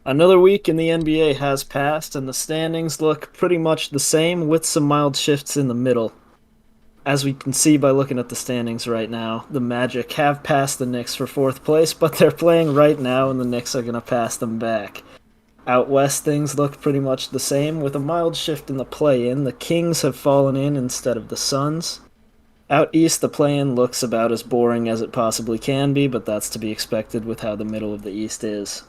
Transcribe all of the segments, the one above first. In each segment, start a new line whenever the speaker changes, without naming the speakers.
Another week in the NBA has passed, and the standings look pretty much the same with some mild shifts in the middle. As we can see by looking at the standings right now, the Magic have passed the Knicks for fourth place, but they're playing right now, and the Knicks are going to pass them back. Out west, things look pretty much the same, with a mild shift in the play in. The Kings have fallen in instead of the Suns. Out east, the play in looks about as boring as it possibly can be, but that's to be expected with how the middle of the East is.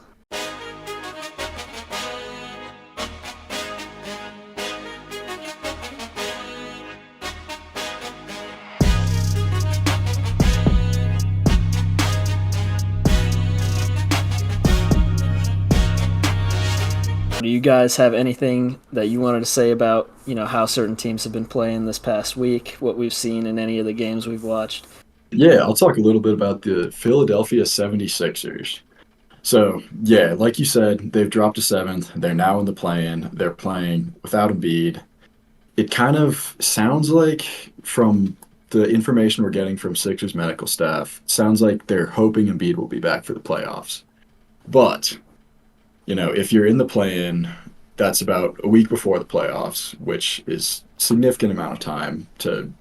Do you guys have anything that you wanted to say about, how certain teams have been playing this past week, what we've seen in any of the games we've watched?
Yeah, I'll talk a little bit about the Philadelphia 76ers. So, yeah, like you said, they've dropped to seventh. They're now in the play-in. They're playing without Embiid. It kind of sounds like, from the information we're getting from Sixers medical staff, sounds like they're hoping Embiid will be back for the playoffs. But, if you're in the play-in, that's about a week before the playoffs, which is significant amount of time to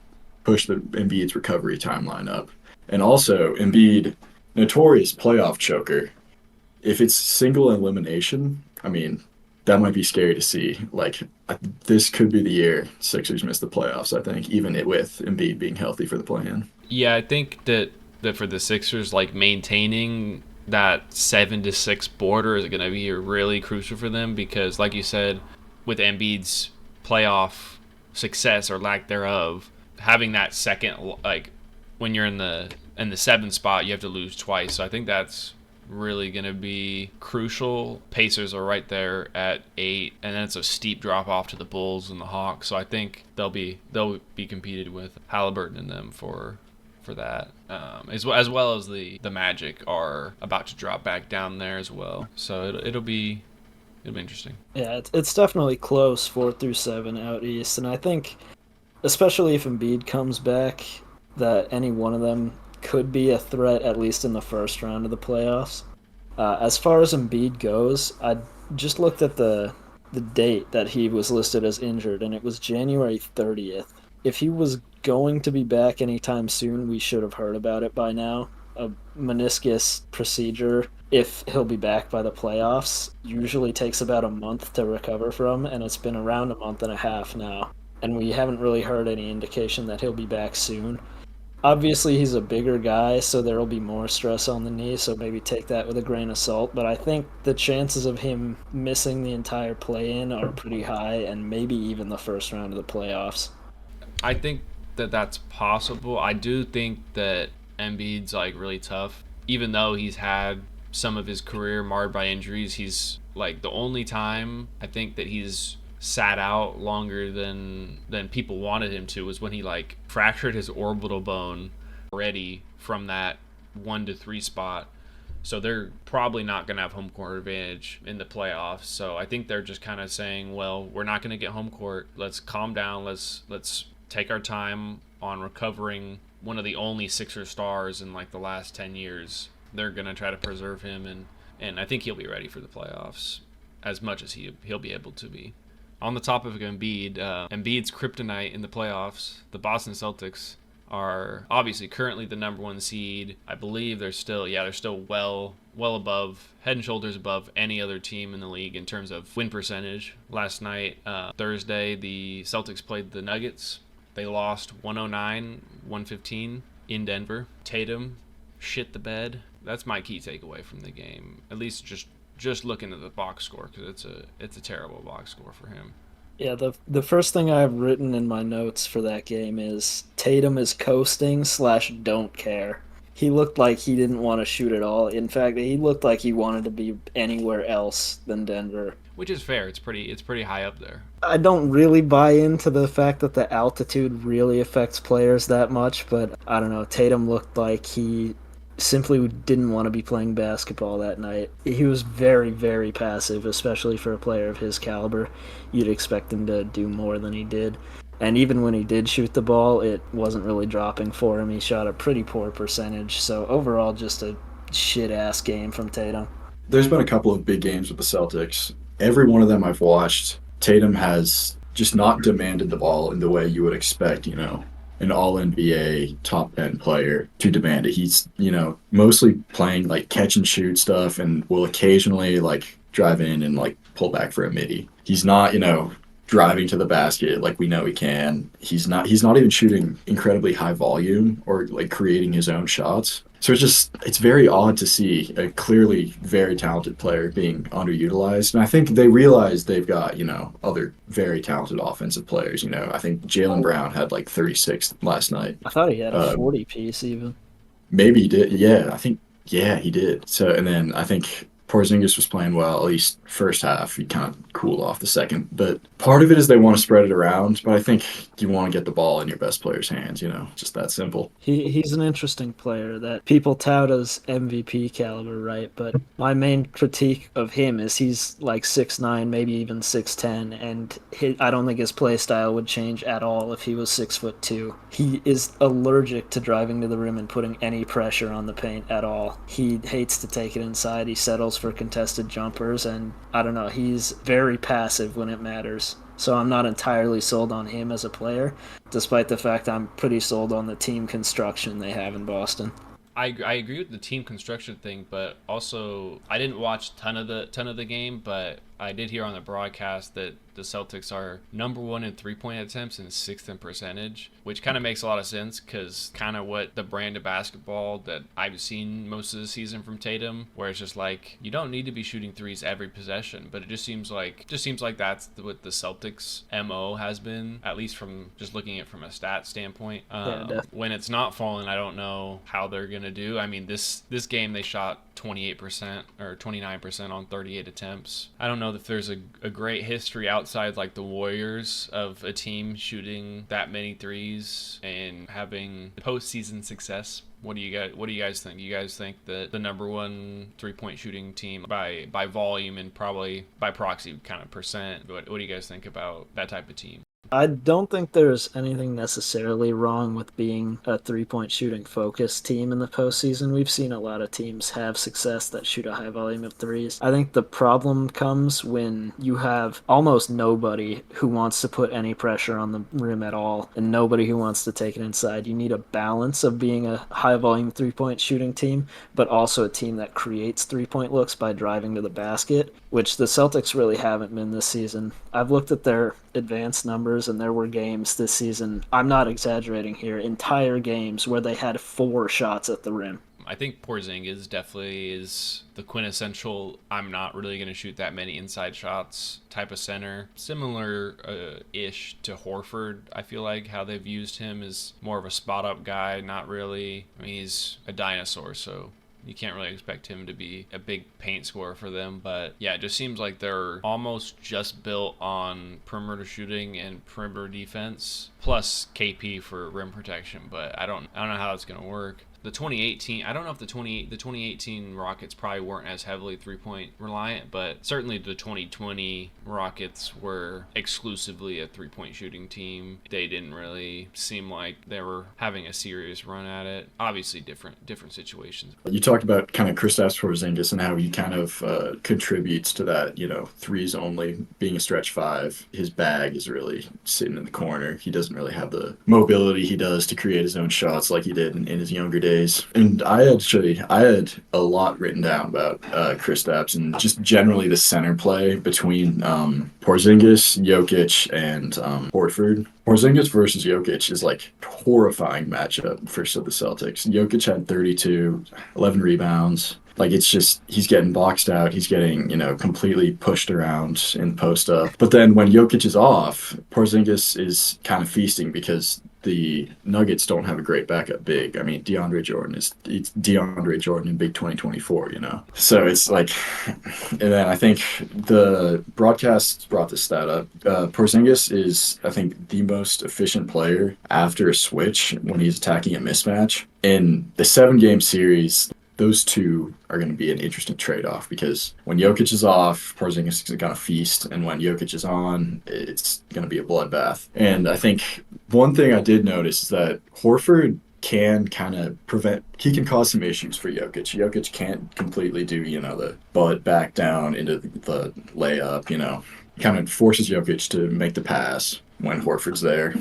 push the Embiid's recovery timeline up. And also, Embiid, notorious playoff choker. If it's single elimination, I mean, that might be scary to see. Like, this could be the year Sixers miss the playoffs, I think, even with Embiid being healthy for the play-in.
Yeah, I think that for the Sixers, like maintaining that 7-6 border is going to be really crucial for them because, like you said, with Embiid's playoff success or lack thereof, having that second, like when you're in the seventh spot, you have to lose twice. So I think that's really going to be crucial. Pacers are right there at 8, and then it's a steep drop off to the Bulls and the Hawks. So I think they'll be competed with Halliburton and them for that, as well as the Magic are about to drop back down there as well. So it'll be interesting.
Yeah, it's definitely close, 4 through 7 out east, and I think, especially if Embiid comes back, that any one of them could be a threat at least in the first round of the playoffs. As far as Embiid goes, I just looked at the date that he was listed as injured, and it was January 30th. If he was going to be back anytime soon, we should have heard about it by now. A meniscus procedure, if he'll be back by the playoffs, usually takes about a month to recover from, and it's been around a month and a half now. And we haven't really heard any indication that he'll be back soon. Obviously, he's a bigger guy, so there will be more stress on the knee, so maybe take that with a grain of salt. But I think the chances of him missing the entire play in are pretty high, and maybe even the first round of the playoffs.
I think that that's possible. I do think that Embiid's like really tough, even though he's had some of his career marred by injuries. He's like the only time I think that he's sat out longer than people wanted him to was when he like fractured his orbital bone already from that 1 to 3 spot. So they're probably not going to have home court advantage in the playoffs. So I think they're just kind of saying, well, we're not going to get home court. Let's calm down. Let's take our time on recovering one of the only Sixer stars in like the last 10 years. They're going to try to preserve him, and I think he'll be ready for the playoffs as much as he'll be able to be. On the topic of Embiid, Embiid's kryptonite in the playoffs, the Boston Celtics are obviously currently the number 1 seed. I believe they're still well above, head and shoulders above any other team in the league in terms of win percentage. Last night, Thursday, the Celtics played the Nuggets. They lost 109-115 in Denver. Tatum shit the bed. That's my key takeaway from the game. At least just looking at the box score, because it's a terrible box score for him.
Yeah, the first thing I have written in my notes for that game is Tatum is coasting slash don't care. He looked like he didn't want to shoot at all. In fact, he looked like he wanted to be anywhere else than Denver.
Which is fair. It's pretty high up there.
I don't really buy into the fact that the altitude really affects players that much, but I don't know. Tatum looked like he simply didn't want to be playing basketball that night. He was very, very passive, especially for a player of his caliber. You'd expect him to do more than he did. And even when he did shoot the ball, it wasn't really dropping for him. He shot a pretty poor percentage. So overall, just a shit-ass game from Tatum.
there's been a couple of big games with the Celtics. Every one of them I've watched, Tatum has just not demanded the ball in the way you would expect, an all NBA top 10 player to demand it. He's, mostly playing like catch and shoot stuff and will occasionally like drive in and like pull back for a midi. He's not, driving to the basket like we know he can. He's not even shooting incredibly high volume or like creating his own shots. So it's very odd to see a clearly very talented player being underutilized. And I think they realize they've got, other very talented offensive players. I think Jaylen Brown had like 36 last night.
I thought he had a
Uh,
40 piece even.
Maybe he did. Yeah, I think, yeah, he did. So, and then I think Porzingis was playing well, at least first half. He kind of cooled off the second. But part of it is they want to spread it around. But I think you want to get the ball in your best player's hands, just that simple.
He's an interesting player that people tout as MVP caliber, right? But my main critique of him is he's like 6'9", maybe even 6'10", and I don't think his play style would change at all if he was 6'2". He is allergic to driving to the rim and putting any pressure on the paint at all. He hates to take it inside. He settles for contested jumpers, and I don't know, he's very passive when it matters. So I'm not entirely sold on him as a player, despite the fact I'm pretty sold on the team construction they have in Boston.
I agree with the team construction thing, but also I didn't watch ton of the game, but I did hear on the broadcast that the Celtics are number 1 in 3-point attempts and 6th in percentage, which kind of makes a lot of sense because kind of what the brand of basketball that I've seen most of the season from Tatum, where it's just like you don't need to be shooting threes every possession, but it just seems like that's what the Celtics MO has been, at least from just looking at it from a stat standpoint. When it's not falling, I don't know how they're gonna do. I mean, this game they shot 28% or 29% on 38 attempts. I don't know if there's a great history outside like the Warriors of a team shooting that many threes and having postseason success. What do you guys think? You guys think that the number 1 3-point shooting team by volume and probably by proxy kind of percent? What do you guys think about that type of team?
I don't think there's anything necessarily wrong with being a three-point shooting focused team in the postseason. We've seen a lot of teams have success that shoot a high volume of threes. I think the problem comes when you have almost nobody who wants to put any pressure on the rim at all and nobody who wants to take it inside. You need a balance of being a high volume three-point shooting team, but also a team that creates three-point looks by driving to the basket, which the Celtics really haven't been this season. I've looked at their advanced numbers, and there were games this season, I'm not exaggerating here, entire games where they had 4 shots at the rim.
I think Porzingis definitely is the quintessential I'm not really going to shoot that many inside shots type of center. Similar-ish to Horford, I feel like, how they've used him as more of a spot-up guy, not really. I mean, he's a dinosaur, so you can't really expect him to be a big paint scorer for them. But yeah, it just seems like they're almost just built on perimeter shooting and perimeter defense, plus KP for rim protection. But I don't know how it's going to work. The 2018, I don't know if the 2018 Rockets probably weren't as heavily 3-point reliant, but certainly the 2020 Rockets were exclusively a 3-point shooting team. They didn't really seem like they were having a serious run at it. Obviously different situations.
You talked about kind of Kristaps Porzingis and how he kind of contributes to that, threes only being a stretch 5. His bag is really sitting in the corner. He doesn't really have the mobility he does to create his own shots like he did in his younger days. And I had a lot written down about Kristaps and just generally the center play between Porzingis, Jokic, and Horford. Porzingis versus Jokic is like horrifying matchup for the Celtics. Jokic had 32, 11 rebounds. Like, it's just, he's getting boxed out. He's getting, completely pushed around in post up. But then when Jokic is off, Porzingis is kind of feasting because the Nuggets don't have a great backup big. I mean, it's DeAndre Jordan in Big 2024, So it's like, and then I think the broadcast brought this stat up. Porzingis is, I think, the most efficient player after a switch when he's attacking a mismatch. In the 7-game series, those two are going to be an interesting trade-off because when Jokic is off, Porzingis is going to feast, and when Jokic is on, it's going to be a bloodbath. And I think one thing I did notice is that Horford can kind of prevent, he can cause some issues for Jokic. Jokic can't completely do, the butt back down into the layup, kind of forces Jokic to make the pass when Horford's there.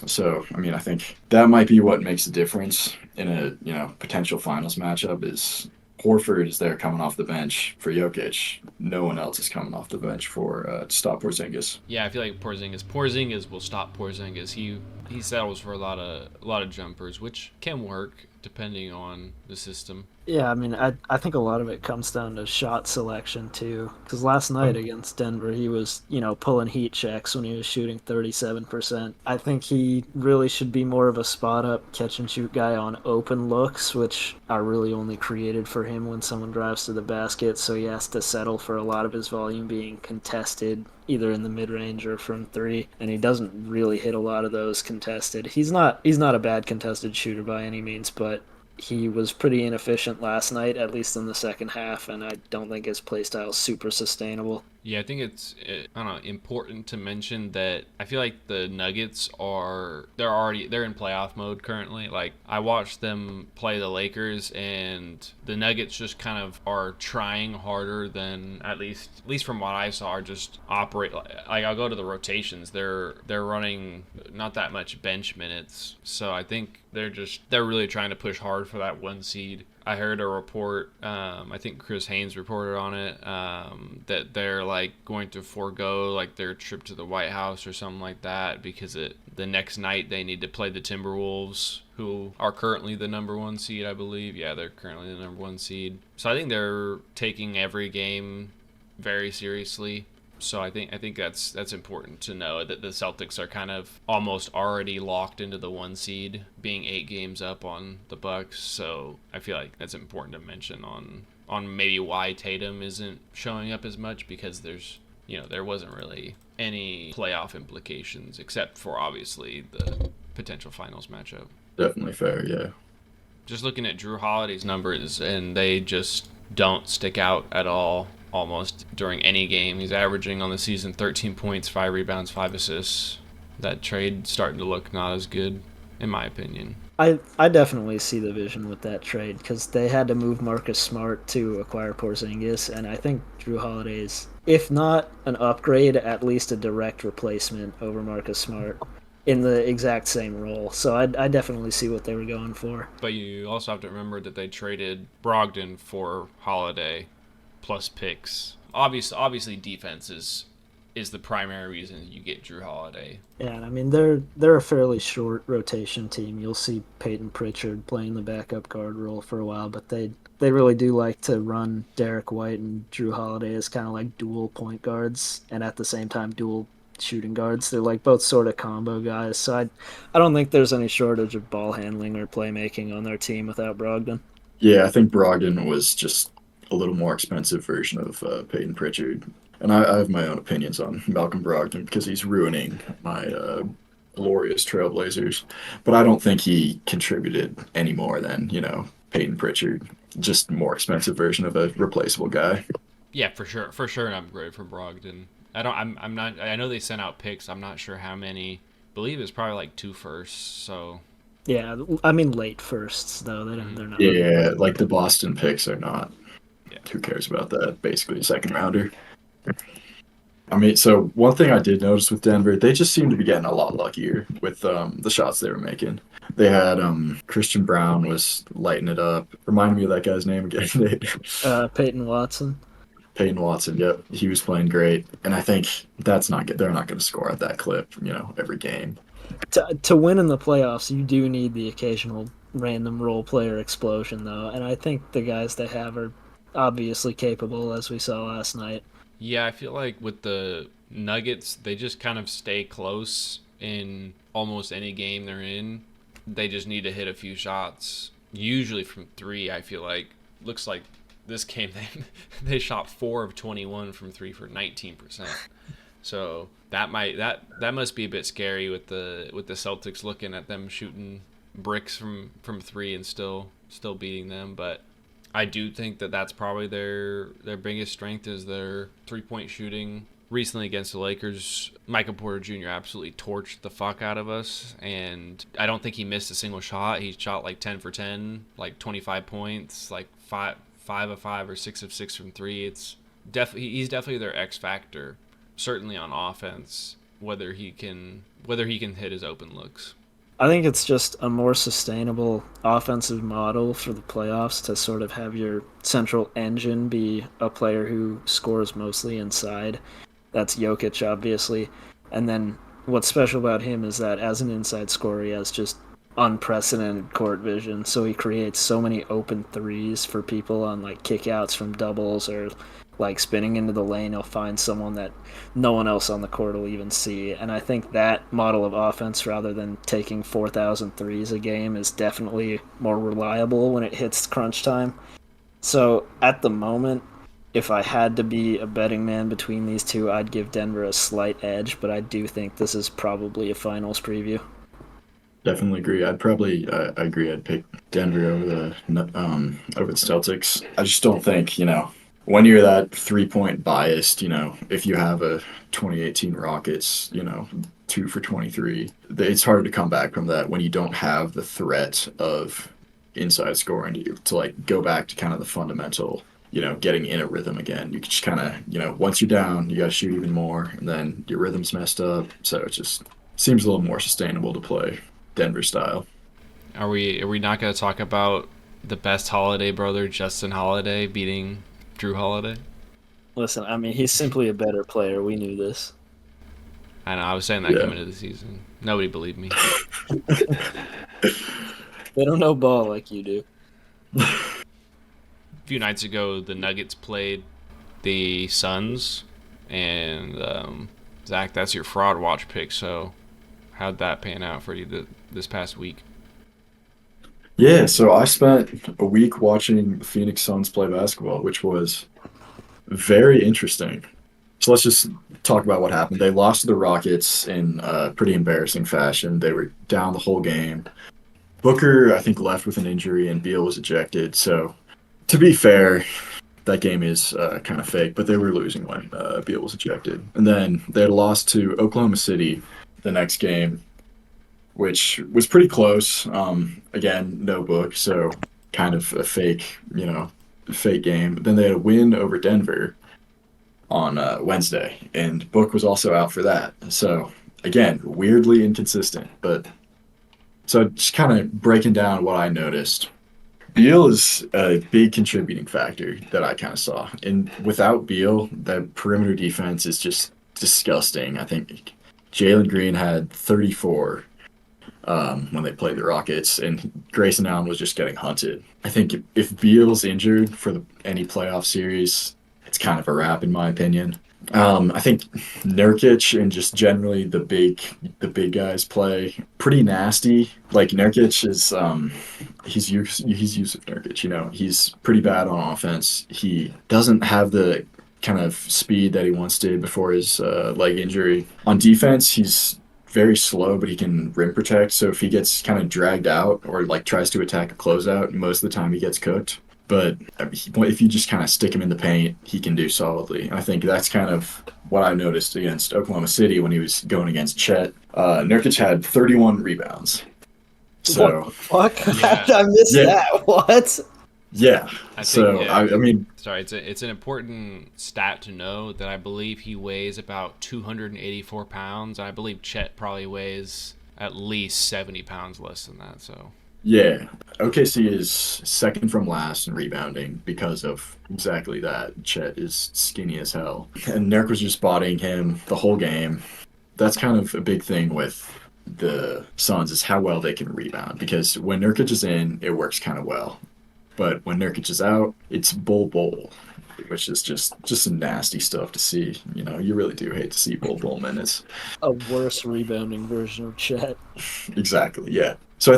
So, I mean, I think that might be what makes the difference in a, potential finals matchup is Horford is there coming off the bench for Jokic. No one else is coming off the bench for to stop Porzingis.
Yeah, I feel like Porzingis will stop Porzingis. He settles for a lot of jumpers, which can work depending on the system.
Yeah, I mean, I think a lot of it comes down to shot selection too. Because last night against Denver, he was, pulling heat checks when he was shooting 37%. I think he really should be more of a spot up catch and shoot guy on open looks, which are really only created for him when someone drives to the basket. So he has to settle for a lot of his volume being contested, either in the mid range or from three. And he doesn't really hit a lot of those contested. He's not a bad contested shooter by any means, but he was pretty inefficient last night, at least in the second half, and I don't think his playstyle is super sustainable.
Yeah, I think I don't know, important to mention that I feel like the Nuggets they're in playoff mode currently. Like I watched them play the Lakers, and the Nuggets just kind of are trying harder than at least from what I saw are just operate like I'll go to the rotations. They're running not that much bench minutes, so I think they're really trying to push hard for that one seed. I heard a report, I think Chris Haynes reported on it, that they're like going to forego like their trip to the White House or something like that because the next night they need to play the Timberwolves, who are currently the number one seed, I believe. Yeah, they're currently the number one seed. So I think they're taking every game very seriously. So I think that's important to know that the Celtics are kind of almost already locked into the one seed, being 8 games up on the Bucks. So I feel like that's important to mention on maybe why Tatum isn't showing up as much, because there wasn't really any playoff implications except for obviously the potential finals matchup.
Definitely fair, yeah.
Just looking at Drew Holiday's numbers, and they just don't stick out at all almost during any game. He's averaging on the season 13 points, 5 rebounds, 5 assists. That trade starting to look not as good, in my opinion.
I definitely see the vision with that trade because they had to move Marcus Smart to acquire Porzingis, and I think Drew Holiday is, if not an upgrade, at least a direct replacement over Marcus Smart in the exact same role. So I definitely see what they were going for.
But you also have to remember that they traded Brogdon for Holiday plus picks. Obviously defense is the primary reason you get Drew Holiday.
Yeah, and I mean they're a fairly short rotation team. You'll see Peyton Pritchard playing the backup guard role for a while, but they really do like to run Derek White and Drew Holiday as kind of like dual point guards and at the same time dual shooting guards. They're like both sort of combo guys. So I don't think there's any shortage of ball handling or playmaking on their team without Brogdon.
Yeah, I think Brogdon was just a little more expensive version of Peyton Pritchard. And I have my own opinions on Malcolm Brogdon because he's ruining my glorious Trailblazers. But I don't think he contributed any more than, Peyton Pritchard. Just more expensive version of a replaceable guy.
Yeah, for sure an upgrade for Brogdon. I'm not, I know they sent out picks. I'm not sure how many. I believe it's probably like 2 firsts, so.
Yeah, I mean late firsts though. They're not.
Yeah, like the Boston picks are not. Yeah. Who cares about that? Basically a second rounder. I mean, so one thing I did notice with Denver, they just seemed to be getting a lot luckier with the shots they were making. They had Christian Brown was lighting it up. Remind me of that guy's name again, Nate.
Peyton Watson.
Peyton Watson, yep, he was playing great, and I think that's not good. They're not going to score at that clip, every game.
To win in the playoffs, you do need the occasional random role player explosion, though, and I think the guys they have are obviously capable, as we saw last night.
Yeah, I feel like with the Nuggets, they just kind of stay close in almost any game they're in. They just need to hit a few shots, usually from 3. I feel like looks like this game they shot 4 of 21 from 3 for 19%. So that must be a bit scary with the Celtics looking at them shooting bricks from 3 and still beating them. But I do think that that's probably their biggest strength is their 3-point shooting recently against the Lakers, Michael Porter Jr. absolutely torched the fuck out of us, and I don't think he missed a single shot. He shot like 10 for 10, like 25 points, like 5 of 5 or 6 of 6 from 3. He's definitely their X factor, certainly on offense, whether he can hit his open looks.
I think it's just a more sustainable offensive model for the playoffs to sort of have your central engine be a player who scores mostly inside. That's Jokic, obviously. And then what's special about him is that as an inside scorer, he has just unprecedented court vision. So he creates so many open threes for people on like kickouts from doubles or like spinning into the lane. He'll find someone that no one else on the court will even see. And I think that model of offense, rather than taking 4,000 threes a game, is definitely more reliable when it hits crunch time. So at the moment, if I had to be a betting man between these two, I'd give Denver a slight edge, but I do think this is probably a finals preview.
Definitely agree. I agree. I'd pick Denver over the Celtics. I just don't think, when you're that 3-point biased, if you have a 2018 Rockets, 2 for 23, it's hard to come back from that when you don't have the threat of inside scoring to like go back to kind of the fundamental, getting in a rhythm again. You can just kind of, once you're down, you got to shoot even more, and then your rhythm's messed up. So it just seems a little more sustainable to play Denver style.
Are we not going to talk about the best Holiday brother, Justin Holiday, beating Drew Holiday?
Listen, I mean, he's simply a better player. We knew this.
I know. I was saying that coming into the season. Nobody believed me.
They don't know ball like you do.
A few nights ago, the Nuggets played the Suns, and Zach, that's your fraud watch pick. So, how'd that pan out for you this past week?
Yeah, so I spent a week watching the Phoenix Suns play basketball, which was very interesting. So let's just talk about what happened. They lost to the Rockets in a pretty embarrassing fashion. They were down the whole game. Booker, I think, left with an injury, and Beal was ejected. So, to be fair, that game is kind of fake, but they were losing when Beal was ejected. And then they had lost to Oklahoma City the next game, which was pretty close. Again, no Book, so kind of a fake game. But then they had a win over Denver on Wednesday, and Book was also out for that. So, again, weirdly inconsistent, but... So just kind of breaking down what I noticed. Beal is a big contributing factor that I kind of saw. And without Beal, the perimeter defense is just disgusting. I think Jalen Green had 34 when they played the Rockets, and Grayson Allen was just getting hunted. I think if Beal's injured for any playoff series, it's kind of a wrap in my opinion. I think Nurkic and just generally the big guys play pretty nasty. Like Nurkic is he's Yusuf Nurkic, he's pretty bad on offense. He doesn't have the kind of speed that he once did before his leg injury. On defense, he's very slow, but he can rim protect. So if he gets kind of dragged out or like tries to attack a closeout, most of the time he gets cooked. But if you just kind of stick him in the paint, he can do solidly. I think that's kind of what I noticed against Oklahoma City when he was going against Chet. Nurkic had 31 rebounds. So,
what the fuck?
Yeah.
I missed that. What?
Yeah. I mean...
Sorry, it's an important stat to know that I believe he weighs about 284 pounds. I believe Chet probably weighs at least 70 pounds less than that, so...
Yeah, OKC is second from last in rebounding because of exactly that. Chet is skinny as hell. And Nurk was just bodying him the whole game. That's kind of a big thing with the Suns is how well they can rebound. Because when Nurkic is in, it works kind of well. But when Nurkic is out, it's bull, which is just some nasty stuff to see. You really do hate to see bull minutes.
A worse rebounding version of Chet.
Exactly, yeah. So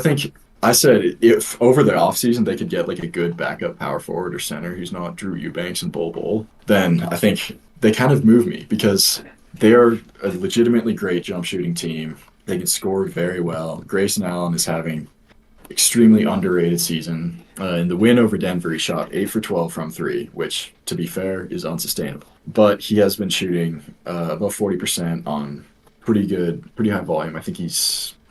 I said if over the offseason they could get like a good backup power forward or center who's not Drew Eubanks and Bull, then I think they kind of move me because they are a legitimately great jump shooting team. They can score very well. Grayson Allen is having extremely underrated season. In the win over Denver, he shot 8 for 12 from 3, which, to be fair, is unsustainable. but he has been shooting above 40% on pretty high volume. I think I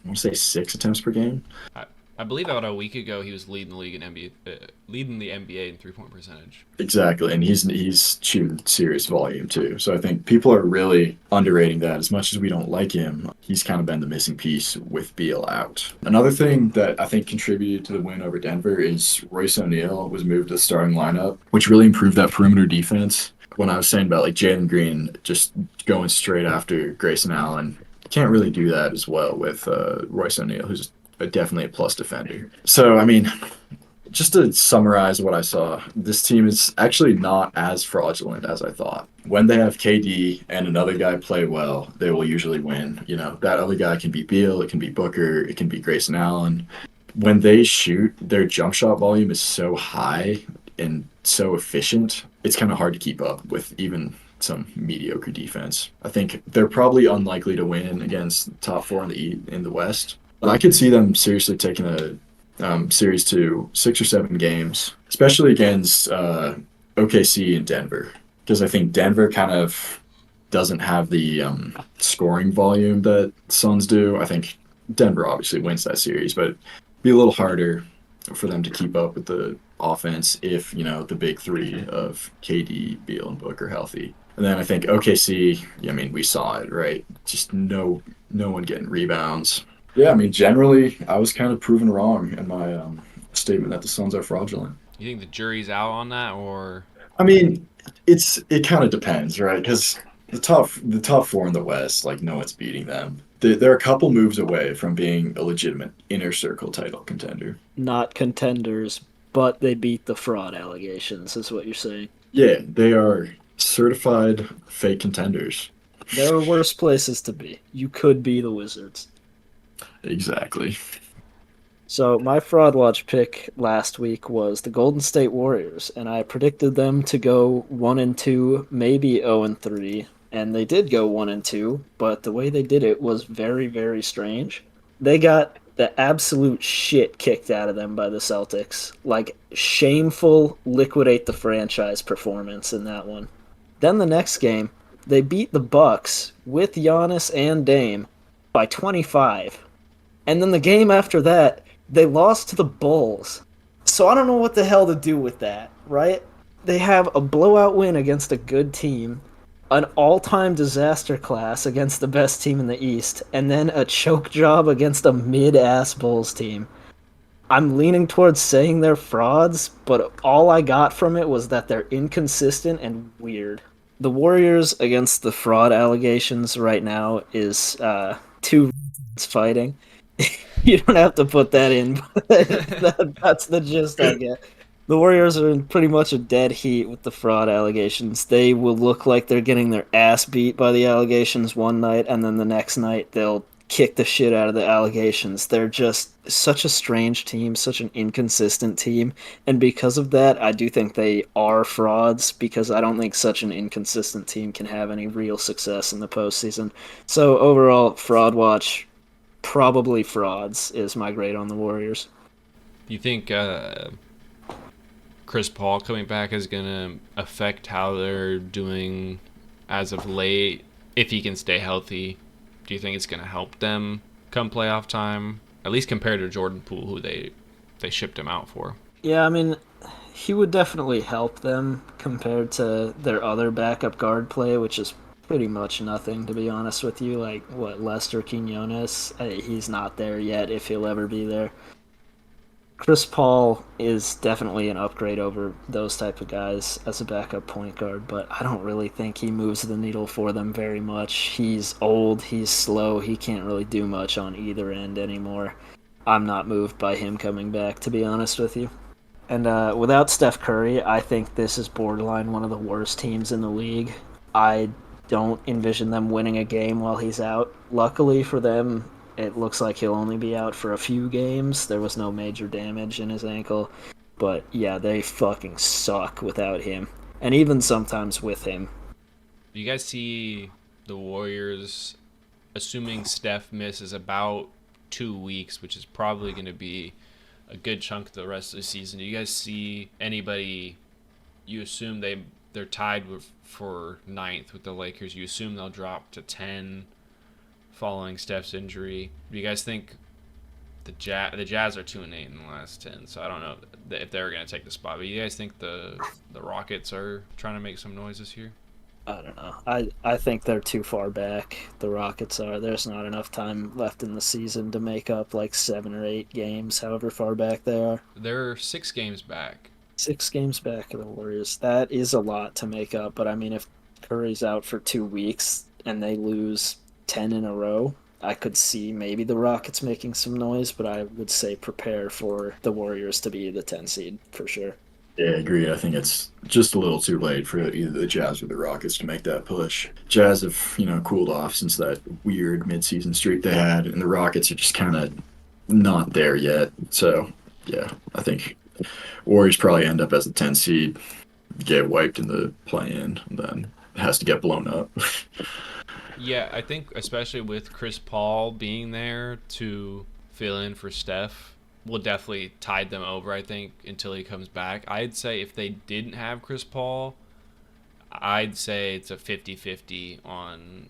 want to say 6 attempts per game.
I, I believe about a week ago he was leading the league in NBA, leading the NBA in 3-point percentage.
Exactly, and he's shooting serious volume too. So I think people are really underrating that. As much as we don't like him, he's kind of been the missing piece with Beal out. Another thing that I think contributed to the win over Denver is Royce O'Neal was moved to the starting lineup, which really improved that perimeter defense. When I was saying about like Jalen Green just going straight after Grayson Allen, can't really do that as well with Royce O'Neal, who's definitely a plus defender. So I mean, just to summarize what I saw, this team is actually not as fraudulent as I thought. When they have KD and another guy play well, they will usually win. You know, that other guy can be Beal, it can be Booker, it can be Grayson Allen. When they shoot, their jump shot volume is so high and so efficient, it's kind of hard to keep up with even some mediocre defense. I think they're probably unlikely to win against top four in the West, but I could see them seriously taking a series to 6 or 7 games, especially against OKC and Denver, because I think Denver kind of doesn't have the scoring volume that Suns do. I think Denver obviously wins that series, but it'd be a little harder for them to keep up with the offense if, you know, the big three of KD, Beal, and Book are healthy. And then I think OKC, I mean, we saw it, right? Just no one getting rebounds. Yeah, I mean, generally, I was kind of proven wrong in my statement that the Suns are fraudulent.
You think the jury's out on that, or
I mean, it kind of depends, right? Because the top four in the West, like no one's beating them. They're a couple moves away from being a legitimate inner circle title contender.
Not contenders, but they beat the fraud allegations, is what you're saying.
Yeah, they are certified fake contenders.
There are worse places to be. You could be the Wizards.
Exactly.
So my fraud watch pick last week was the Golden State Warriors, and I predicted them to go 1-2, maybe 0-3, and they did go 1-2. But the way they did it was very, very strange. They got the absolute shit kicked out of them by the Celtics, like shameful liquidate the franchise performance in that one. Then the next game, they beat the Bucks with Giannis and Dame by 25. And then the game after that, they lost to the Bulls. So I don't know what the hell to do with that, right? They have a blowout win against a good team, an all-time disaster class against the best team in the East, and then a choke job against a mid-ass Bulls team. I'm leaning towards saying they're frauds, but all I got from it was that they're inconsistent and weird. The Warriors against the fraud allegations right now is two fighting. You don't have to put that in, but that's the gist I get. The Warriors are in pretty much a dead heat with the fraud allegations. They will look like they're getting their ass beat by the allegations one night, and then the next night they'll kick the shit out of the allegations. They're just such a strange team, such an inconsistent team, and because of that, I do think they are frauds, because I don't think such an inconsistent team can have any real success in the postseason. So overall, fraud watch, probably frauds is my grade on the Warriors.
do you think Chris Paul coming back is going to affect how they're doing as of late? If he can stay healthy, do you think it's going to help them come playoff time? At least compared to Jordan Poole, who they shipped him out for.
Yeah, I mean, he would definitely help them compared to their other backup guard play, which is pretty much nothing, to be honest with you. Like, what, Lester Quinones? He's not there yet, if he'll ever be there. Chris Paul is definitely an upgrade over those type of guys as a backup point guard, but I don't really think he moves the needle for them very much. He's old, he's slow, he can't really do much on either end anymore. I'm not moved by him coming back, to be honest with you. And without Steph Curry, I think this is borderline one of the worst teams in the league. I don't envision them winning a game while he's out. Luckily for them, it looks like he'll only be out for a few games. There was no major damage in his ankle. But yeah, they fucking suck without him. And even sometimes with him.
Do you guys see the Warriors, assuming Steph misses about 2 weeks, which is probably going to be a good chunk of the rest of the season? Do you guys see anybody you assume they they're tied for ninth with the Lakers. You assume they'll drop to 10 following Steph's injury. Do you guys think the Jazz are 2-8 in the last 10? So I don't know if they're going to take the spot. But you guys think the Rockets are trying to make some noise this year?
I don't know. I think they're too far back. The Rockets are. There's not enough time left in the season to make up like 7 or 8 games, however far back they are.
They're 6 games back.
6 games back of the Warriors. That is a lot to make up. But I mean, if Curry's out for 2 weeks and they lose 10 in a row, I could see maybe the Rockets making some noise, but I would say prepare for the Warriors to be the 10 seed for sure.
Yeah, agreed. I think it's just a little too late for either the Jazz or the Rockets to make that push. Jazz have, cooled off since that weird midseason streak they had, and the Rockets are just kind of not there yet. So, yeah, I think Warriors probably end up as the 10 seed, get wiped in the play-in, and then it has to get blown up.
Yeah, I think especially with Chris Paul being there to fill in for Steph, will definitely tide them over, I think, until he comes back. I'd say if they didn't have Chris Paul, I'd say it's a 50-50 on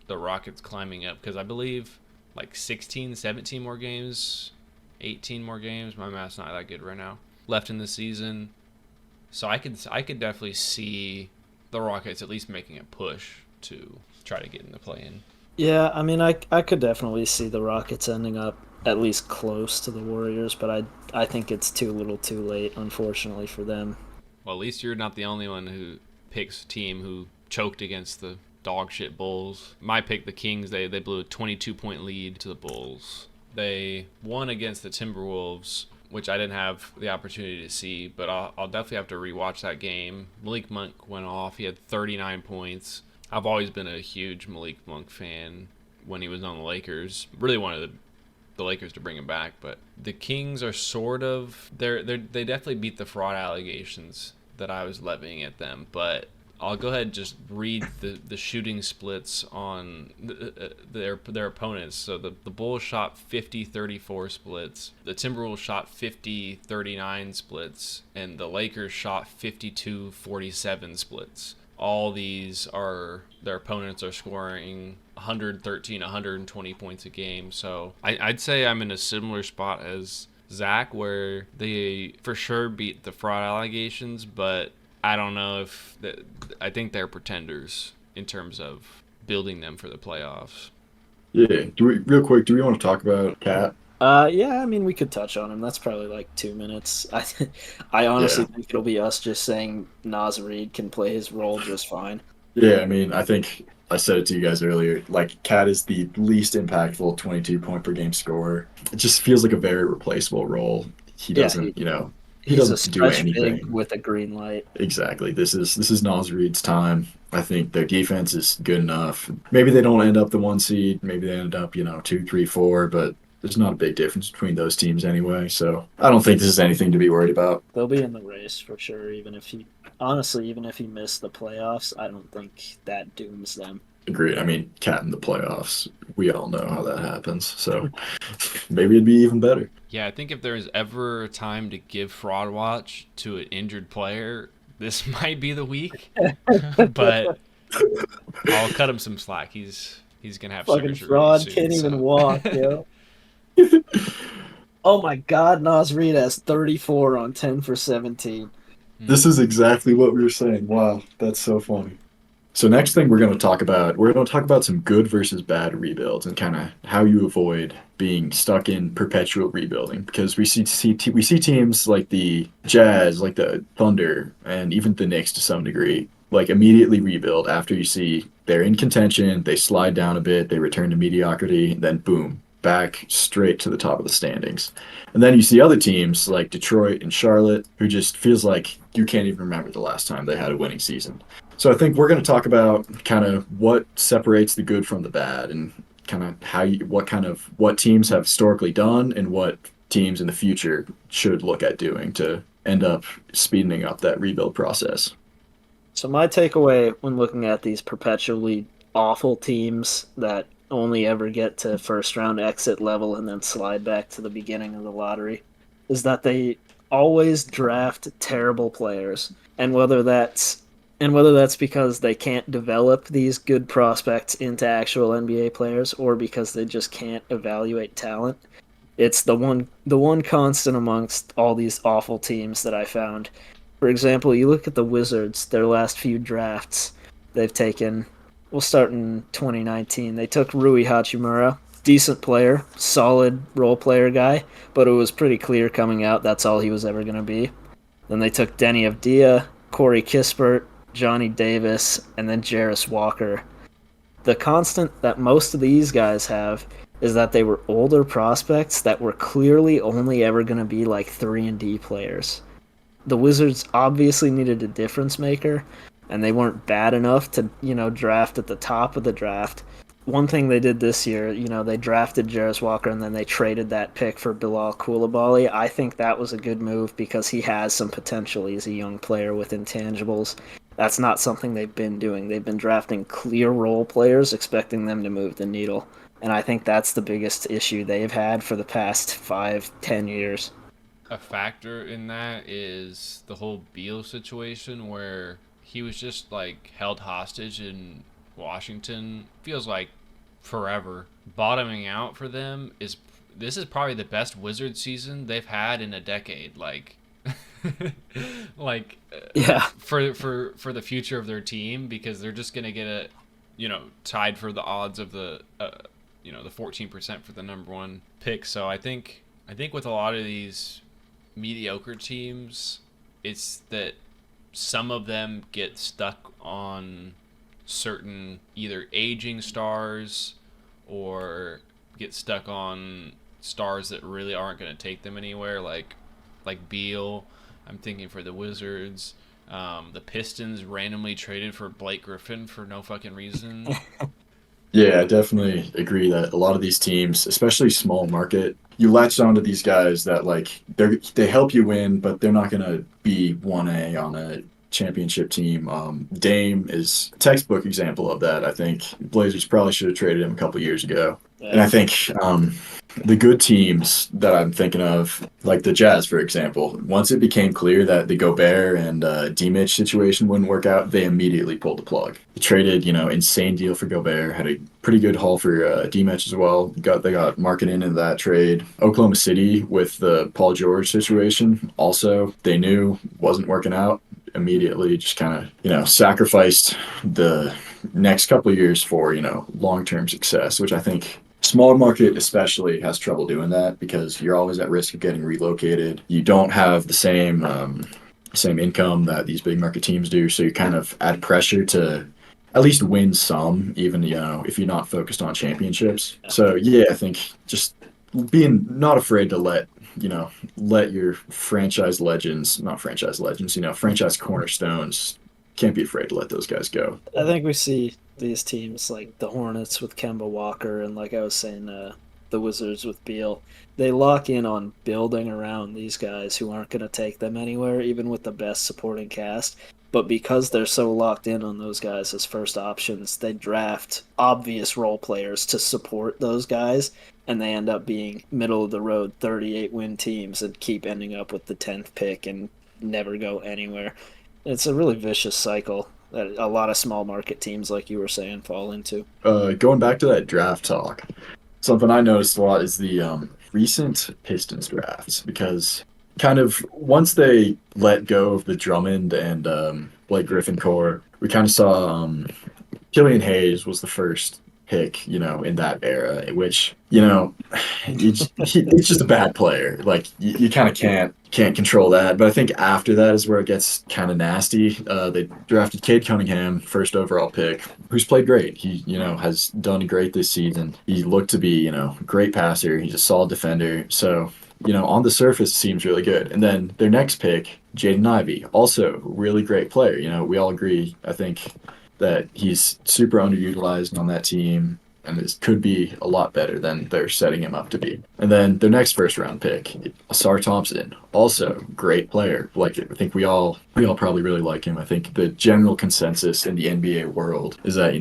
the Rockets climbing up, because I believe like 16, 17 more games, 18 more games, my math's not that good right now, left in the season. So I could definitely see the Rockets at least making a push to try to get in the play-in.
Yeah, I mean, I could definitely see the Rockets ending up at least close to the Warriors, but I think it's too little too late, unfortunately, for them.
Well, at least you're not the only one who picks a team who choked against the dog shit Bulls. My pick, the Kings, they blew a 22-point lead to the Bulls. They won against the Timberwolves, which I didn't have the opportunity to see, but I'll definitely have to rewatch that game. Malik Monk went off. He had 39 points. I've always been a huge Malik Monk fan when he was on the Lakers. Really wanted the Lakers to bring him back, but the Kings are sort of they definitely beat the fraud allegations that I was levying at them. But I'll go ahead and just read the shooting splits on their opponents. So the Bulls shot 50-34 splits, the Timberwolves shot 50-39 splits, and the Lakers shot 52-47 splits. All these are their opponents are scoring 113, 120 points a game. So I'd say I'm in a similar spot as Zach, where they for sure beat the fraud allegations, but I don't know if I think they're pretenders in terms of building them for the playoffs.
Yeah. Real quick, do we want to talk about Cat?
Yeah, I mean, we could touch on him. That's probably like 2 minutes. I honestly think it'll be us just saying Naz Reid can play his role just fine.
Yeah, I mean, I think I said it to you guys earlier. Like, Cat is the least impactful 22-point per game scorer. It just feels like a very replaceable role. He doesn't, he
He's a
doesn't do
stretch big
anything.
with a green light.
Exactly. This is Naz Reid's time. I think their defense is good enough. Maybe they don't end up the 1 seed. Maybe they end up, 2, 3, 4, but there's not a big difference between those teams anyway. So I don't think this is anything to be worried about.
They'll be in the race for sure, even if he missed the playoffs, I don't think that dooms them.
Agreed. I mean, Cat in the playoffs, we all know how that happens. So maybe it'd be even better.
Yeah, I think if there's ever a time to give fraud watch to an injured player, this might be the week. But I'll cut him some slack. He's gonna have
Fucking
surgery
fraud,
soon,
can't
so.
even walk, yo. Oh my god, Naz Reid has 34 on 10 for 17.
This is exactly what we were saying. Wow, that's so funny. So next thing we're going to talk about some good versus bad rebuilds and kind of how you avoid being stuck in perpetual rebuilding, because we see teams like the Jazz, like the Thunder, and even the Knicks to some degree, like immediately rebuild after you see they're in contention, they slide down a bit, they return to mediocrity, and then boom, back straight to the top of the standings. And then you see other teams like Detroit and Charlotte, who just feels like you can't even remember the last time they had a winning season. So I think we're going to talk about kind of what separates the good from the bad, and kind of what teams have historically done and what teams in the future should look at doing to end up speeding up that rebuild process.
So my takeaway when looking at these perpetually awful teams that only ever get to first round exit level and then slide back to the beginning of the lottery is that they always draft terrible players. And whether that's And whether that's because they can't develop these good prospects into actual NBA players or because they just can't evaluate talent, it's the one constant amongst all these awful teams that I found. For example, you look at the Wizards, their last few drafts they've taken. We'll start in 2019. They took Rui Hachimura, decent player, solid role player guy, but it was pretty clear coming out that's all he was ever going to be. Then they took Denny Avdia, Corey Kispert, Johnny Davis, and then Jarris Walker. The constant that most of these guys have is that they were older prospects that were clearly only ever going to be like 3 and D players. The Wizards obviously needed a difference maker, and they weren't bad enough to, draft at the top of the draft. One thing they did this year, they drafted Jarris Walker and then they traded that pick for Bilal Coulibaly. I think that was a good move because he has some potential. He's a young player with intangibles. That's not something they've been doing. They've been drafting clear role players, expecting them to move the needle. And I think that's the biggest issue they've had for the past 5-10 years.
A factor in that is the whole Beal situation where he was just like held hostage in Washington. Feels like forever. Bottoming out for them is this is probably the best Wizard season they've had in a decade. Like like
Yeah.
for the future of their team, because they're just gonna get tied for the odds of the the 14% for the number one pick. So I think with a lot of these mediocre teams, it's that some of them get stuck on certain either aging stars or get stuck on stars that really aren't going to take them anywhere, like Beal. I'm thinking for the Wizards. The Pistons randomly traded for Blake Griffin for no fucking reason.
Yeah, I definitely agree that a lot of these teams, especially small market, you latch onto these guys that like they help you win, but they're not gonna be 1A on a championship team. Dame is a textbook example of that. I think Blazers probably should have traded him a couple years ago. And I think the good teams that I'm thinking of, like the Jazz, for example, once it became clear that the Gobert and D-Mitch situation wouldn't work out, they immediately pulled the plug. They traded, insane deal for Gobert, had a pretty good haul for D-Mitch as well. They got market into that trade. Oklahoma City with the Paul George situation, also they knew wasn't working out. Immediately just kind of, sacrificed the next couple of years for, long-term success, which I think small market especially has trouble doing that because you're always at risk of getting relocated. You don't have the same income that these big market teams do, so you kind of add pressure to at least win some, even if you're not focused on championships. So yeah, I think just being not afraid to let your franchise legends, not franchise legends, franchise cornerstones, can't be afraid to let those guys go.
I think we see these teams like the Hornets with Kemba Walker and like I was saying, the Wizards with Beal. They lock in on building around these guys who aren't going to take them anywhere, even with the best supporting cast. But because they're so locked in on those guys as first options, they draft obvious role players to support those guys, and they end up being middle of the road 38 win teams and keep ending up with the 10th pick and never go anywhere. It's a really vicious cycle that a lot of small market teams, like you were saying, fall into.
Going back to that draft talk, something I noticed a lot is the recent Pistons drafts because kind of once they let go of the Drummond and Blake Griffin core, we kind of saw Killian Hayes was the first pick, in that era, in which, he's just a bad player. Like you kind of can't control that. But I think after that is where it gets kind of nasty. They drafted Cade Cunningham, first overall pick, who's played great. He, has done great this season. He looked to be, great passer. He's a solid defender. So, on the surface, seems really good. And then their next pick, Jaden Ivey, also really great player. We all agree, I think, that he's super underutilized on that team and it could be a lot better than they're setting him up to be. And then their next first round pick, Asar Thompson, also great player. Like I think we all probably really like him. I think the general consensus in the NBA world is that,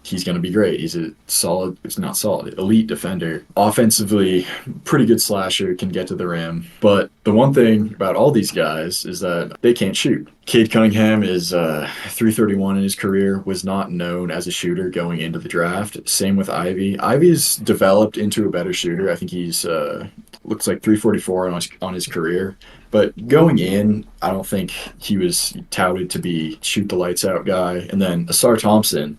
he's going to be great. He's a solid, it's not solid, elite defender. Offensively, pretty good slasher, can get to the rim. But the one thing about all these guys is that they can't shoot. Cade Cunningham is 331 in his career, was not known as a shooter going into the draft. Same with Ivy. Ivy's developed into a better shooter. I think he's looks like 344 on his career. But going in, I don't think he was touted to be shoot the lights out guy. And then Asar Thompson,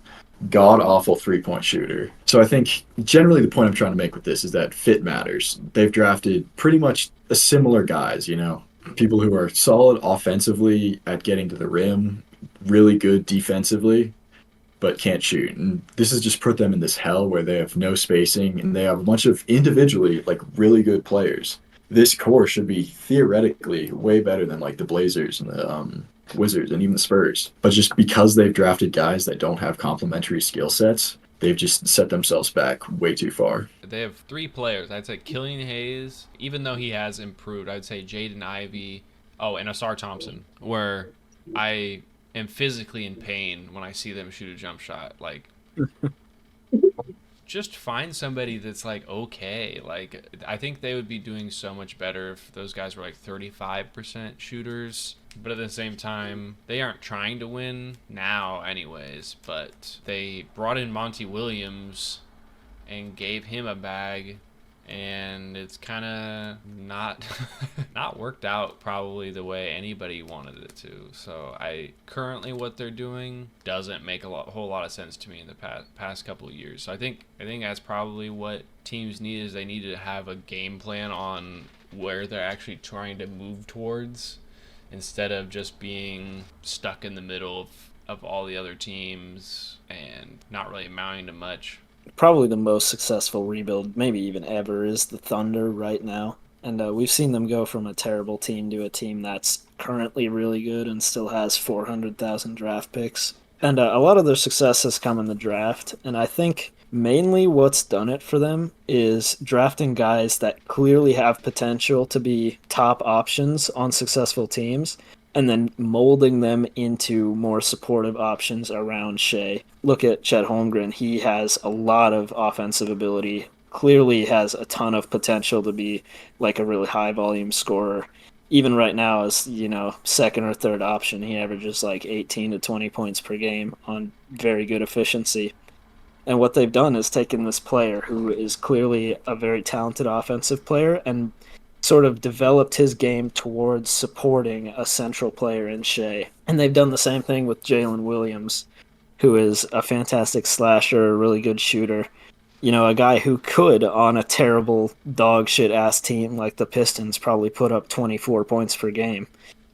god awful 3-point shooter. So I think generally the point I'm trying to make with this is that fit matters. They've drafted pretty much a similar guys, you know, people who are solid offensively at getting to the rim, really good defensively, but can't shoot. And this has just put them in this hell where they have no spacing and they have a bunch of individually like really good players. This core should be theoretically way better than like the Blazers and the Wizards and even the Spurs. But just because they've drafted guys that don't have complementary skill sets, they've just set themselves back way too far.
They have 3 players. I'd say Killian Hayes, even though he has improved, I'd say Jaden Ivey, and Asar Thompson, where I am physically in pain when I see them shoot a jump shot. Like, just find somebody that's like okay. Like, I think they would be doing so much better if those guys were like 35% shooters. But at the same time, they aren't trying to win now anyways. But they brought in Monty Williams and gave him a bag, and it's kind of not not worked out probably the way anybody wanted it to. So I currently what they're doing doesn't make whole lot of sense to me in the past couple of years. So I think that's probably what teams need, is they need to have a game plan on where they're actually trying to move towards, instead of just being stuck in the middle of all the other teams and not really amounting to much.
Probably the most successful rebuild, maybe even ever, is the Thunder right now. And we've seen them go from a terrible team to a team that's currently really good and still has 400,000 draft picks. And a lot of their success has come in the draft. And I think mainly what's done it for them is drafting guys that clearly have potential to be top options on successful teams, and then molding them into more supportive options around Shea. Look at Chet Holmgren. He has a lot of offensive ability, clearly has a ton of potential to be like a really high volume scorer. Even right now, as second or third option, he averages like 18 to 20 points per game on very good efficiency. And what they've done is taken this player who is clearly a very talented offensive player and sort of developed his game towards supporting a central player in Shea. And they've done the same thing with Jalen Williams, who is a fantastic slasher, a really good shooter. A guy who could, on a terrible dog shit ass team like the Pistons, probably put up 24 points per game.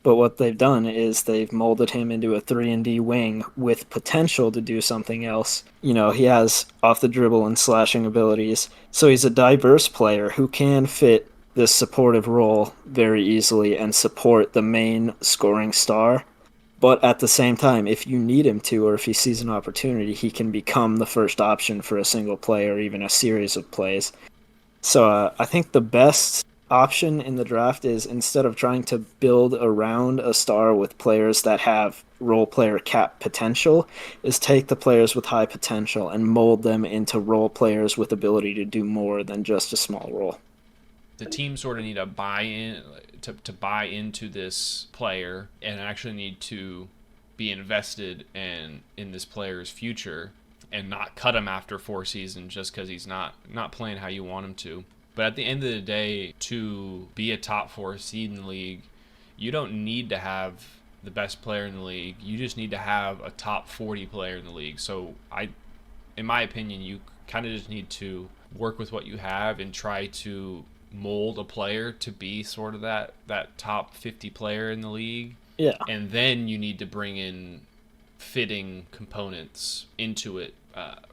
But what they've done is they've molded him into a 3-and-D wing with potential to do something else. He has off the dribble and slashing abilities. So he's a diverse player who can fit this supportive role very easily and support the main scoring star. But at the same time, if you need him to, or if he sees an opportunity, he can become the first option for a single play or even a series of plays. So I think the best option in the draft is, instead of trying to build around a star with players that have role player cap potential, is take the players with high potential and mold them into role players with ability to do more than just a small role.
The team sort of need to buy into this player and actually need to be invested in this player's future, and not cut him after 4 seasons just because he's not playing how you want him to. But at the end of the day, to be a top 4 seed in the league, you don't need to have the best player in the league. You just need to have a top 40 player in the league. So in my opinion, you kind of just need to work with what you have and try to mold a player to be sort of that top 50 player in the league.
Yeah.
And then you need to bring in fitting components into it,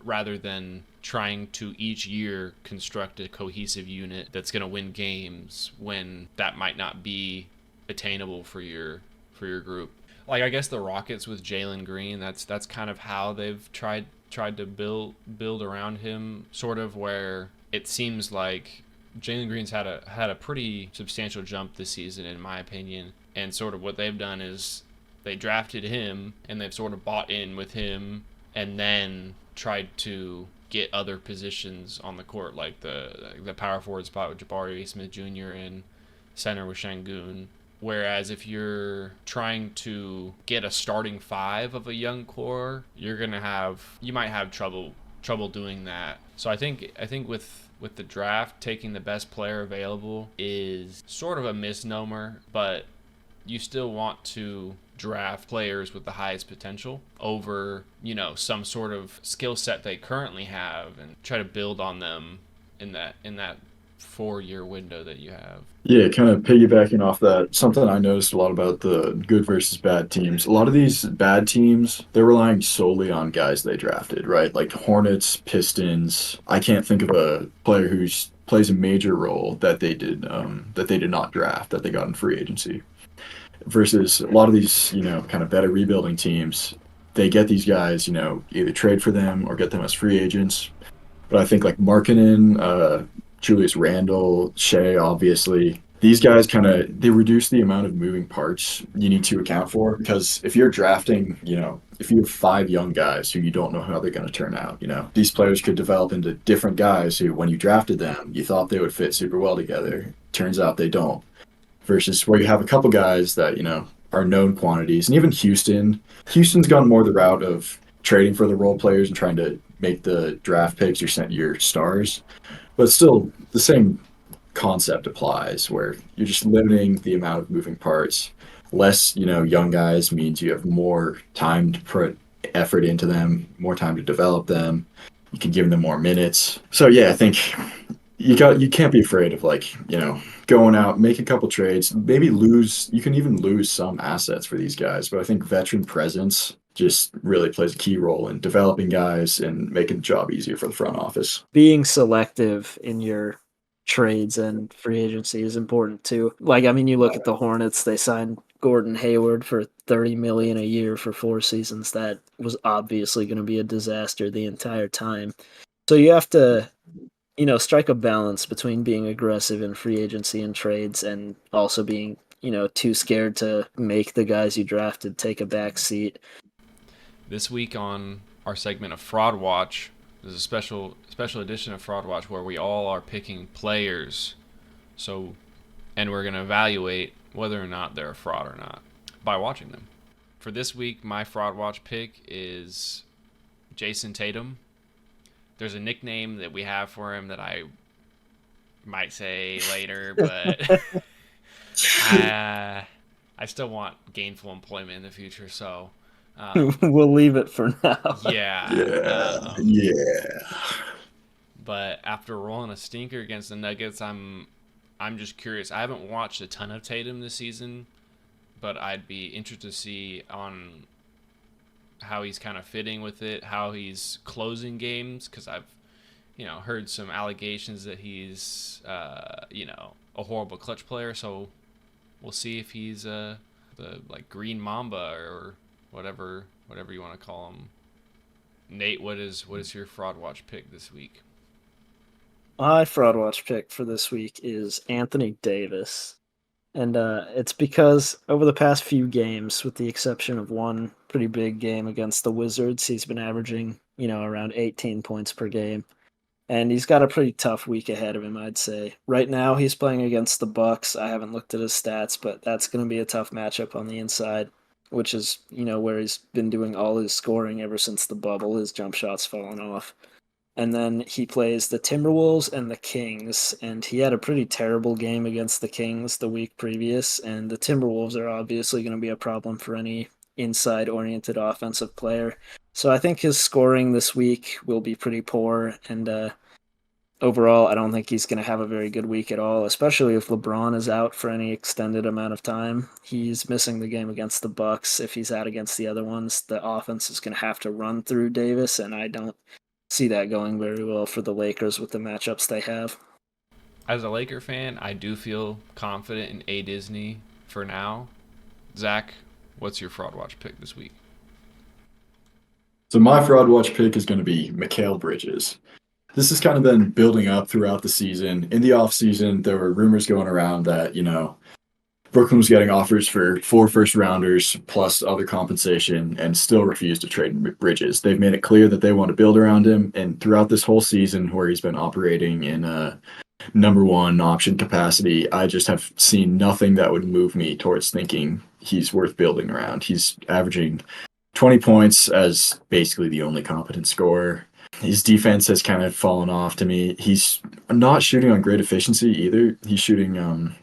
rather than trying to each year construct a cohesive unit that's going to win games when that might not be attainable for your group. Like, I guess the Rockets with Jalen Green, that's kind of how they've tried to build around him, sort of, where it seems like Jalen Green's had a pretty substantial jump this season, in my opinion. And sort of what they've done is they drafted him and they've sort of bought in with him, and then tried to get other positions on the court, like the power forward spot with Jabari Smith Jr. and center with Şengün. Whereas if you're trying to get a starting five of a young core, you might have trouble doing that. So I think with the draft, taking the best player available is sort of a misnomer, but you still want to draft players with the highest potential over, some sort of skill set they currently have and try to build on them in that 4-year window that you have.
Yeah, kind of piggybacking off that, something I noticed a lot about the good versus bad teams. A lot of these bad teams, they're relying solely on guys they drafted, right? Like Hornets, Pistons. I can't think of a player who plays a major role that they did not draft, that they got in free agency. Versus a lot of these, kind of better rebuilding teams, they get these guys, either trade for them or get them as free agents. But I think like Markkanen, Julius Randle, Shea, obviously, these guys they reduce the amount of moving parts you need to account for, because if you're drafting, if you have 5 young guys who you don't know how they're going to turn out, these players could develop into different guys who, when you drafted them, you thought they would fit super well together. Turns out they don't. Versus where you have a couple guys that, are known quantities. And even Houston's gone more the route of trading for the role players and trying to make the draft picks your stars. But still, the same concept applies, where you're just limiting the amount of moving parts. Less, young guys means you have more time to put effort into them, more time to develop them. You can give them more minutes. So yeah, I think you can't be afraid of going out, make a couple trades, maybe you can even lose some assets for these guys. But I think veteran presence just really plays a key role in developing guys and making the job easier for the front office.
Being selective in your trades and free agency is important too. You look at the Hornets, they signed Gordon Hayward for $30 million a year for 4 seasons. That was obviously going to be a disaster the entire time. So you have to, strike a balance between being aggressive in free agency and trades and also being, too scared to make the guys you drafted take a back seat.
This week on our segment of Fraud Watch, there's a special edition of Fraud Watch where we all are picking players. And we're going to evaluate whether or not they're a fraud or not by watching them. For this week, my Fraud Watch pick is Jason Tatum. There's a nickname that we have for him that I might say later, but I still want gainful employment in the future, so
we'll leave it for now.
Yeah.
Yeah.
But after rolling a stinker against the Nuggets, I'm just curious. I haven't watched a ton of Tatum this season, but I'd be interested to see on how he's kind of fitting with it, how he's closing games, because I've heard some allegations that he's a horrible clutch player. So we'll see if he's the Green Mamba or whatever you want to call him. Nate, what is your Fraud Watch pick this week?
My Fraud Watch pick for this week is Anthony Davis. And it's because over the past few games, with the exception of one pretty big game against the Wizards, he's been averaging, around 18 points per game. And he's got a pretty tough week ahead of him, I'd say. Right now, he's playing against the Bucks. I haven't looked at his stats, but that's going to be a tough matchup on the inside, which is, where he's been doing all his scoring ever since the bubble. His jump shot's fallen off. And then he plays the Timberwolves and the Kings, and he had a pretty terrible game against the Kings the week previous, and the Timberwolves are obviously going to be a problem for any inside-oriented offensive player. So I think his scoring this week will be pretty poor, and overall, I don't think he's going to have a very good week at all, especially if LeBron is out for any extended amount of time. He's missing the game against the Bucks. If he's out against the other ones, the offense is going to have to run through Davis, and I don't see that going very well for the Lakers with the matchups they have.
As a Laker fan, I do feel confident in A. Disney for now. Zach, what's your Fraud Watch pick this week?
So my Fraud Watch pick is going to be Mikal Bridges. This has kind of been building up throughout the season. In the offseason, there were rumors going around that, Brooklyn was getting offers for 4 first-rounders plus other compensation and still refused to trade Bridges. They've made it clear that they want to build around him, and throughout this whole season where he's been operating in a number one option capacity, I just have seen nothing that would move me towards thinking he's worth building around. He's averaging 20 points as basically the only competent scorer. His defense has kind of fallen off to me. He's not shooting on great efficiency either. He's shooting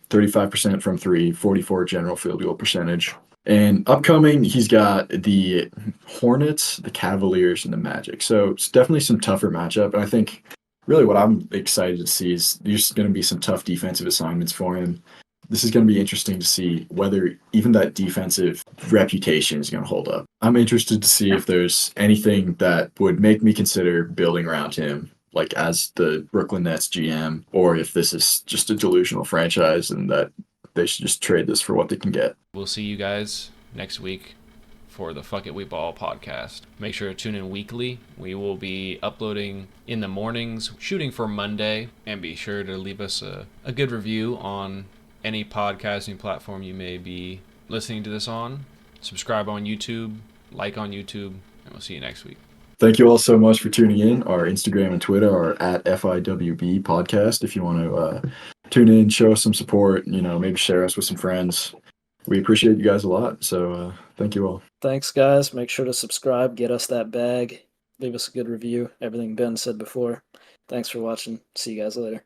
35% from three, 44 general field goal percentage. And upcoming, he's got the Hornets, the Cavaliers, and the Magic. So it's definitely some tougher matchup. And I think really what I'm excited to see is there's going to be some tough defensive assignments for him. This is going to be interesting to see whether even that defensive reputation is going to hold up. I'm interested to see if there's anything that would make me consider building around him, like as the Brooklyn Nets GM, or if this is just a delusional franchise and that they should just trade this for what they can get.
We'll see you guys next week for the Fuck It We Ball podcast. Make sure to tune in weekly. We will be uploading in the mornings, shooting for Monday, and be sure to leave us a good review on any podcasting platform you may be listening to this on. Subscribe on YouTube, like on YouTube, and we'll see you next week.
Thank you all so much for tuning in. Our Instagram and Twitter are at FIWB podcast. If you want to tune in, show us some support, maybe share us with some friends. We appreciate you guys a lot. So thank you all.
Thanks, guys. Make sure to subscribe, get us that bag, leave us a good review. Everything Ben said before. Thanks for watching. See you guys later.